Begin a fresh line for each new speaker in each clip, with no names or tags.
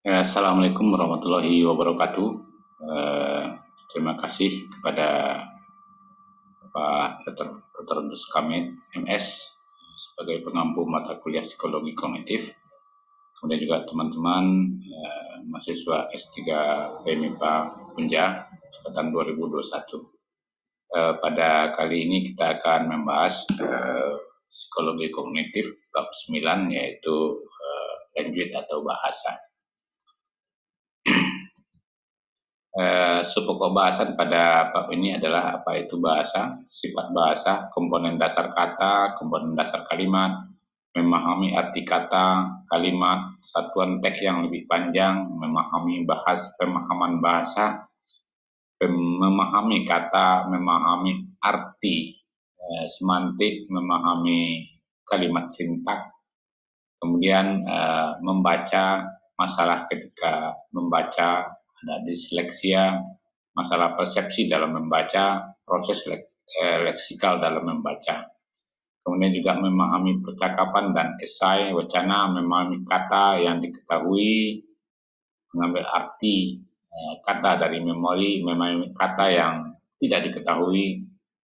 Assalamualaikum warahmatullahi wabarakatuh. Eh, Terima kasih kepada Pak Dr. Rudus Kamil, MS, sebagai pengampu mata kuliah psikologi kognitif. Kemudian juga teman-teman mahasiswa S3 PMIPA Unja angkatan 2021. Pada kali ini kita akan membahas psikologi kognitif bab 9, yaitu language atau bahasa. Pokok bahasan pada bab ini adalah apa itu bahasa, sifat bahasa, komponen dasar kata, komponen dasar kalimat, memahami arti kata, kalimat, satuan teks yang lebih panjang, pemahaman bahasa, memahami kata, memahami arti, semantik, memahami kalimat sintak, kemudian membaca, masalah ketika membaca, ada disleksia, masalah persepsi dalam membaca, proses leksikal dalam membaca. Kemudian juga memahami percakapan dan esai, wacana, memahami kata yang diketahui, mengambil arti kata dari memori, memahami kata yang tidak diketahui,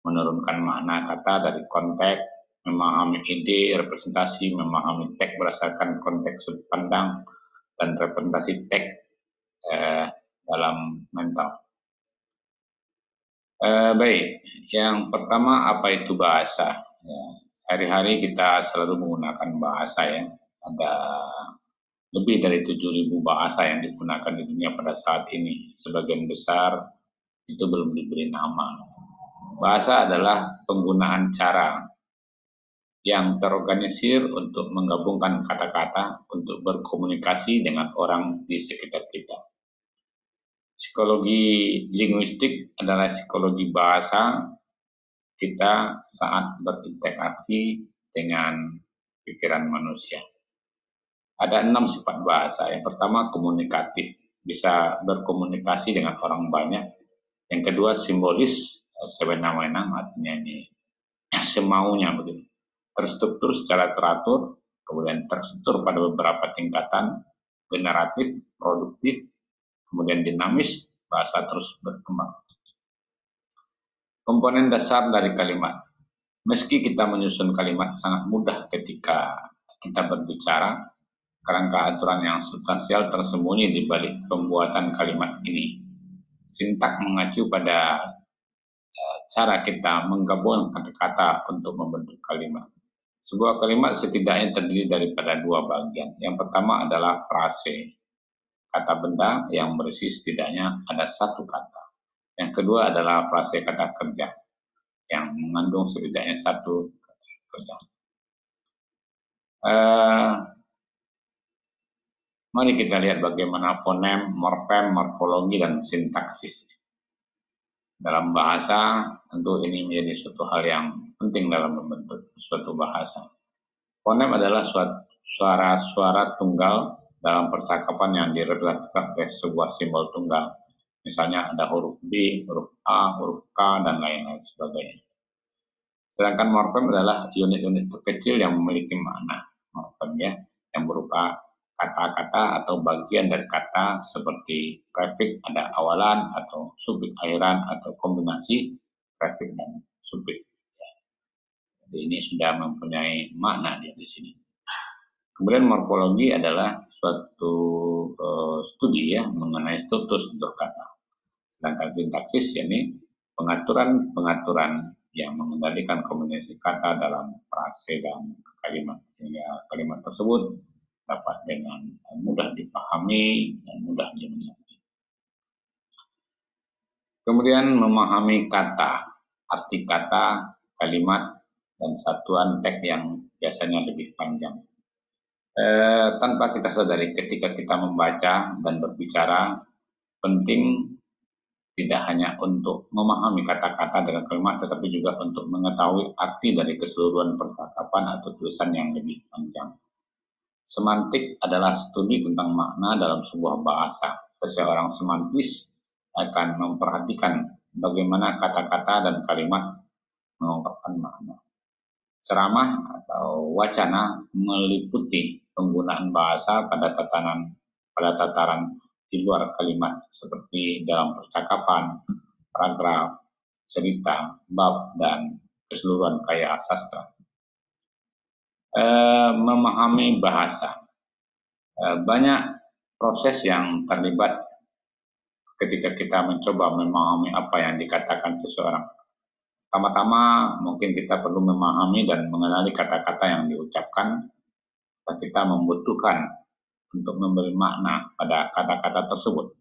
menurunkan makna kata dari konteks, memahami ide, representasi, memahami teks berdasarkan konteks sudut pandang, dan representasi teks dalam mental. Baik, yang pertama apa itu bahasa? Ya, sehari-hari kita selalu menggunakan bahasa ya. Ada lebih dari 7.000 bahasa yang digunakan di dunia pada saat ini. Sebagian besar itu belum diberi nama. Bahasa adalah penggunaan cara yang terorganisir untuk menggabungkan kata-kata untuk berkomunikasi dengan orang di sekitar kita. Psikologi linguistik adalah psikologi bahasa kita saat berinteraksi dengan pikiran manusia. Ada 6 sifat bahasa. Yang pertama komunikatif, bisa berkomunikasi dengan orang banyak. Yang kedua simbolis, sewenang-wenang, artinya ini semaunya begitu. Terstruktur secara teratur, kemudian terstruktur pada beberapa tingkatan, generatif, produktif, kemudian dinamis, bahasa terus berkembang. Komponen dasar dari kalimat. Meski kita menyusun kalimat sangat mudah ketika kita berbicara, kerangka aturan yang substansial tersembunyi di balik pembuatan kalimat ini. Sintak mengacu pada cara kita menggabungkan kata-kata untuk membentuk kalimat. Sebuah kalimat setidaknya terdiri daripada 2 bagian. Yang pertama adalah frase, kata benda yang berisi setidaknya ada 1 kata. Yang kedua adalah frase kata kerja yang mengandung setidaknya 1 kata kerja. Mari kita lihat bagaimana fonem, morfem, morfologi, dan sintaksis. Dalam bahasa, tentu ini menjadi suatu hal yang penting dalam membentuk suatu bahasa. Fonem adalah suara-suara tunggal dalam percakapan yang direpresentasikan oleh sebuah simbol tunggal. Misalnya ada huruf B, huruf A, huruf K, dan lain-lain sebagainya. Sedangkan morfem adalah unit-unit terkecil yang memiliki makna. Morfem ya, yang berupa kata-kata atau bagian dari kata seperti prefix ada awalan atau sufix akhiran atau kombinasi prefix dan sufix. Jadi ini sudah mempunyai makna di sini. Kemudian morfologi adalah suatu studi ya mengenai struktur kata. Sedangkan sintaksis yakni pengaturan yang mengendalikan kombinasi kata dalam frase dan kalimat sehingga kalimat tersebut dapat dengan mudah dipahami dan mudah dimengerti. Kemudian memahami kata, arti kata, kalimat, dan satuan teks yang biasanya lebih panjang. Tanpa kita sadari ketika kita membaca dan berbicara, penting tidak hanya untuk memahami kata-kata dengan kalimat, tetapi juga untuk mengetahui arti dari keseluruhan percakapan atau tulisan yang lebih panjang. Semantik adalah studi tentang makna dalam sebuah bahasa. Seseorang semantis akan memperhatikan bagaimana kata-kata dan kalimat mengungkapkan makna. Ceramah atau wacana meliputi penggunaan bahasa pada tatanan pada tataran di luar kalimat seperti dalam percakapan, paragraf, cerita, bab, dan keseluruhan karya sastra. Memahami bahasa. Banyak proses yang terlibat ketika kita mencoba memahami apa yang dikatakan seseorang. Pertama-tama mungkin kita perlu memahami dan mengenali kata-kata yang diucapkan, dan kita membutuhkan untuk memberi makna pada kata-kata tersebut.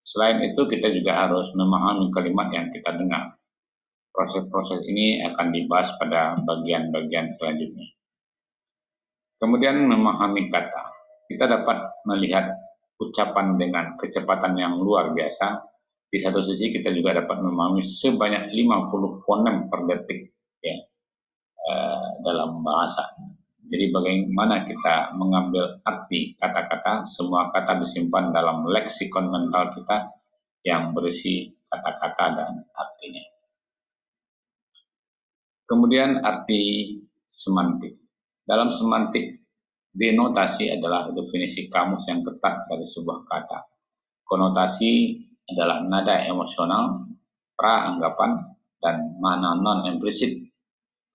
Selain itu, kita juga harus memahami kalimat yang kita dengar. Proses-proses ini akan dibahas pada bagian-bagian selanjutnya. Kemudian memahami kata. Kita dapat melihat ucapan dengan kecepatan yang luar biasa. Di satu sisi kita juga dapat memahami sebanyak 50 fonem per detik ya, dalam bahasa. Jadi bagaimana kita mengambil arti kata-kata, semua kata disimpan dalam leksikon mental kita yang berisi kata-kata dan artinya. Kemudian arti semantik. Dalam semantik, denotasi adalah definisi kamus yang ketat dari sebuah kata. Konotasi adalah nada emosional, pra-anggapan, dan mana non-implisit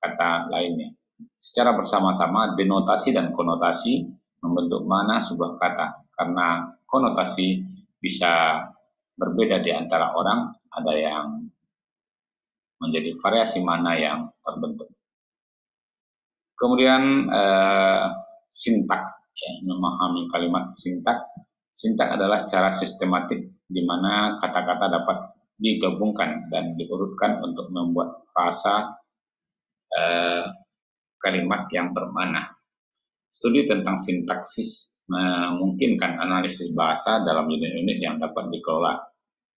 kata lainnya. Secara bersama-sama, denotasi dan konotasi membentuk mana sebuah kata. Karena konotasi bisa berbeda di antara orang, ada yang menjadi variasi mana yang terbentuk. Kemudian sintak, ya, memahami kalimat sintak. Sintak adalah cara sistematik di mana kata-kata dapat digabungkan dan diurutkan untuk membuat frasa kalimat yang bermakna. Studi tentang sintaksis memungkinkan analisis bahasa dalam unit-unit yang dapat dikelola,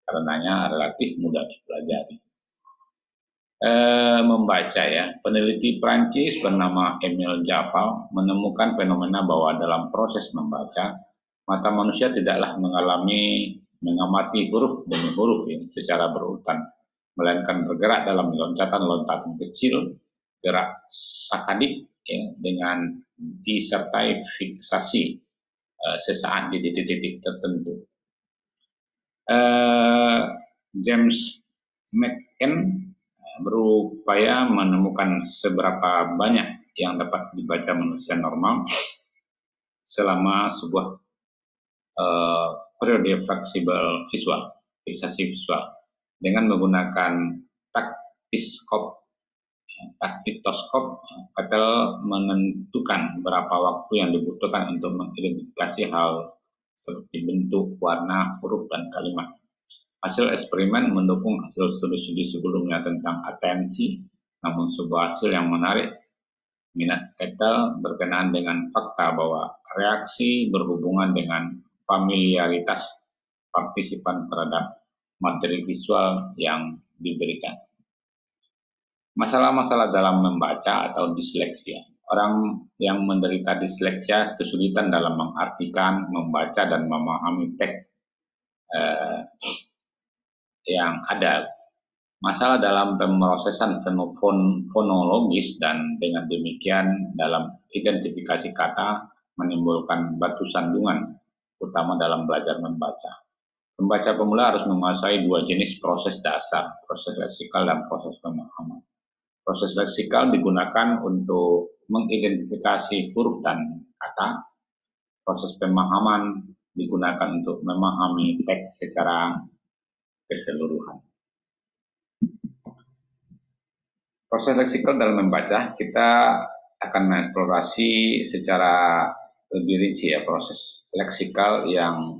karenanya relatif mudah dipelajari. Membaca ya, peneliti Prancis bernama Emile Japal menemukan fenomena bahwa dalam proses membaca, mata manusia tidaklah mengamati huruf demi huruf ya, secara berurutan, melainkan bergerak dalam loncatan-loncatan kecil, gerak sakadik ya, dengan disertai fiksasi sesaat di titik-titik tertentu. James McCann berupaya menemukan seberapa banyak yang dapat dibaca manusia normal selama sebuah periode fiksasi visual dengan menggunakan taktiskop. Patel menentukan berapa waktu yang dibutuhkan untuk mengidentifikasi hal seperti bentuk, warna, huruf, dan kalimat. Hasil eksperimen mendukung hasil studi-studi sebelumnya tentang atensi, namun sebuah hasil yang menarik minat Patel berkenaan dengan fakta bahwa reaksi berhubungan dengan familiaritas partisipan terhadap materi visual yang diberikan. Masalah-masalah dalam membaca atau disleksia. Orang yang menderita disleksia kesulitan dalam mengartikan, membaca, dan memahami teks yang ada. Masalah dalam pemrosesan fonologis, dan dengan demikian dalam identifikasi kata menimbulkan batu sandungan, terutama dalam belajar membaca. Pembaca pemula harus menguasai dua jenis proses dasar, proses leksikal dan proses pemahaman. Proses leksikal digunakan untuk mengidentifikasi huruf dan kata. Proses pemahaman digunakan untuk memahami teks secara keseluruhan. Proses leksikal dalam membaca, kita akan mengeksplorasi secara lebih rinci ya proses leksikal yang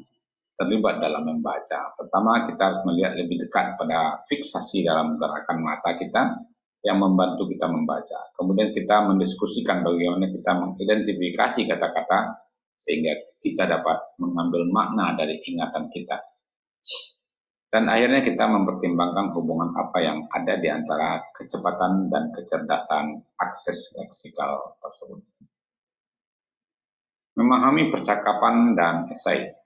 terlibat dalam membaca. Pertama, kita harus melihat lebih dekat pada fiksasi dalam gerakan mata kita yang membantu kita membaca. Kemudian kita mendiskusikan bagaimana kita mengidentifikasi kata-kata sehingga kita dapat mengambil makna dari ingatan kita. Dan akhirnya kita mempertimbangkan hubungan apa yang ada di antara kecepatan dan kecerdasan akses leksikal tersebut. Memahami percakapan dan esai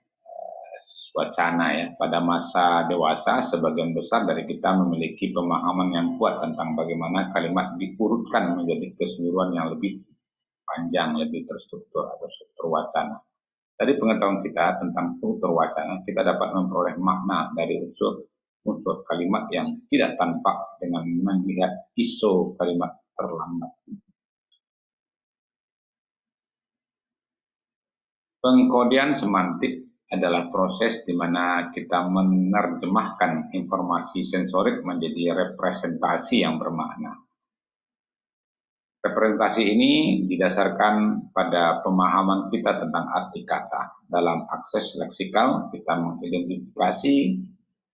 wacana ya. Pada masa dewasa, sebagian besar dari kita memiliki pemahaman yang kuat tentang bagaimana kalimat diurutkan menjadi keseluruhan yang lebih panjang, lebih terstruktur atau struktur wacana. Dari pengetahuan kita tentang struktur wacana, kita dapat memperoleh makna dari unsur kalimat yang tidak tampak dengan melihat iso kalimat terlambat. Pengkodian semantik adalah proses di mana kita menerjemahkan informasi sensorik menjadi representasi yang bermakna. Representasi ini didasarkan pada pemahaman kita tentang arti kata. Dalam akses leksikal, kita mengidentifikasi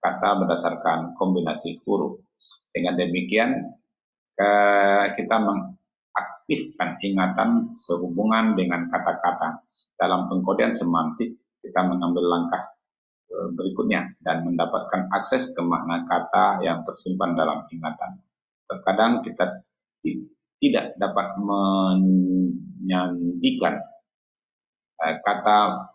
kata berdasarkan kombinasi huruf. Dengan demikian, kita mengaktifkan ingatan sehubungan dengan kata-kata. Dalam pengkodian semantik, kita mengambil langkah berikutnya dan mendapatkan akses ke makna kata yang tersimpan dalam ingatan. Terkadang kita tidak dapat menyandikan kata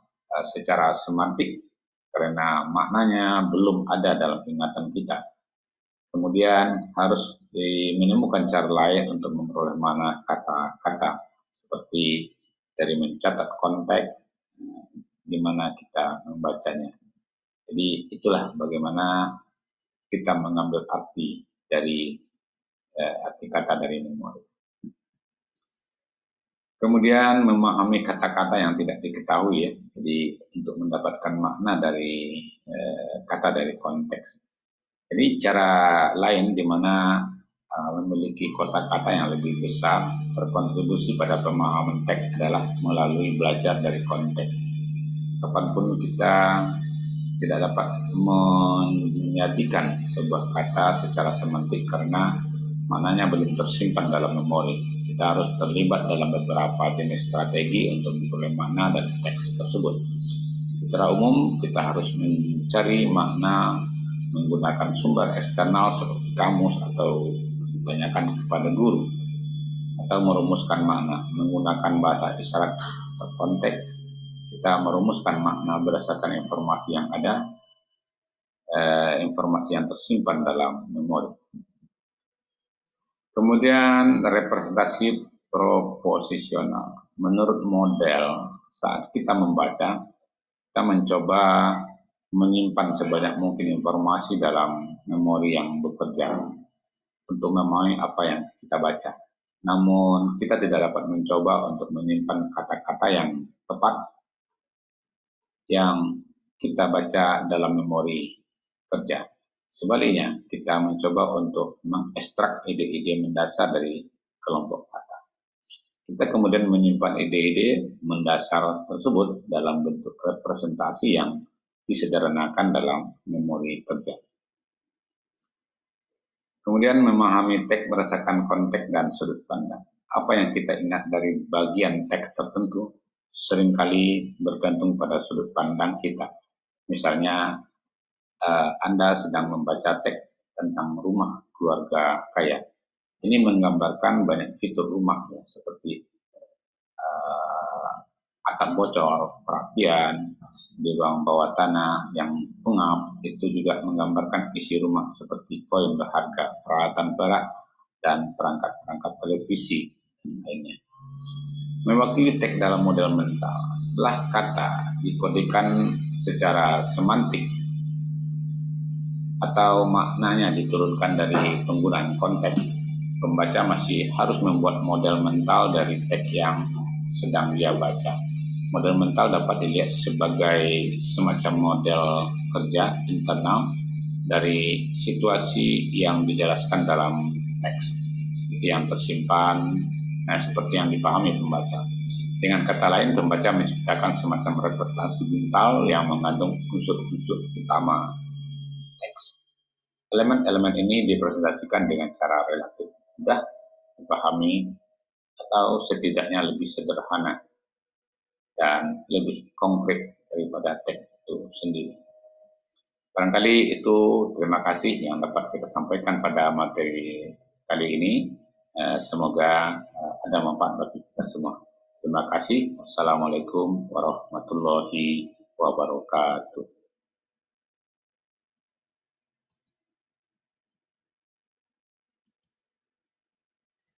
secara semantik karena maknanya belum ada dalam ingatan kita. Kemudian harus menemukan cara lain untuk memperoleh makna kata-kata, seperti dari mencatat konteks di mana kita membacanya. Jadi itulah bagaimana kita mengambil arti dari arti kata dari memori. Kemudian memahami kata-kata yang tidak diketahui ya. Jadi untuk mendapatkan makna dari kata dari konteks. Jadi cara lain di mana memiliki kosakata yang lebih besar berkontribusi pada pemahaman teks adalah melalui belajar dari konteks. Kapanpun kita tidak dapat menyajikan sebuah kata secara semantik karena maknanya belum tersimpan dalam memori. Kita harus terlibat dalam beberapa jenis strategi untuk memperoleh makna dari teks tersebut. Secara umum, kita harus mencari makna menggunakan sumber eksternal seperti kamus atau ditanyakan kepada guru, atau merumuskan makna menggunakan bahasa isyarat atau konteks. Kita merumuskan makna berdasarkan informasi yang ada, informasi yang tersimpan dalam memori. Kemudian representasi proposisional. Menurut model, saat kita membaca, kita mencoba menyimpan sebanyak mungkin informasi dalam memori yang bekerja untuk memahami apa yang kita baca. Namun kita tidak dapat mencoba untuk menyimpan kata-kata yang tepat yang kita baca dalam memori kerja. Sebaliknya, kita mencoba untuk mengekstrak ide-ide mendasar dari kelompok kata. Kita kemudian menyimpan ide-ide mendasar tersebut dalam bentuk representasi yang disederhanakan dalam memori kerja. Kemudian memahami teks berdasarkan konteks dan sudut pandang. Apa yang kita ingat dari bagian teks tertentu seringkali bergantung pada sudut pandang kita. Misalnya, Anda sedang membaca teks tentang rumah keluarga kaya. Ini menggambarkan banyak fitur rumah ya, seperti atap bocor, perapian, di ruang bawah tanah yang pengap. Itu juga menggambarkan isi rumah seperti koin berharga, peralatan berat, dan perangkat-perangkat televisi lainnya. Mewakili teks dalam model mental. Setelah kata dikodikan secara semantik atau maknanya diturunkan dari penggunaan konteks, pembaca masih harus membuat model mental dari teks yang sedang dia baca. Model mental dapat dilihat sebagai semacam model kerja internal dari situasi yang dijelaskan dalam teks, seperti yang tersimpan, seperti yang dipahami pembaca. Dengan kata lain, pembaca menciptakan semacam representasi mental yang mengandung unsur-unsur utama teks. Elemen-elemen ini dipresentasikan dengan cara relatif mudah dipahami atau setidaknya lebih sederhana dan lebih konkret daripada teks itu sendiri. Barangkali itu terima kasih yang dapat kita sampaikan pada materi kali ini. Semoga ada manfaat bagi kita semua. Terima kasih. Wassalamualaikum warahmatullahi wabarakatuh.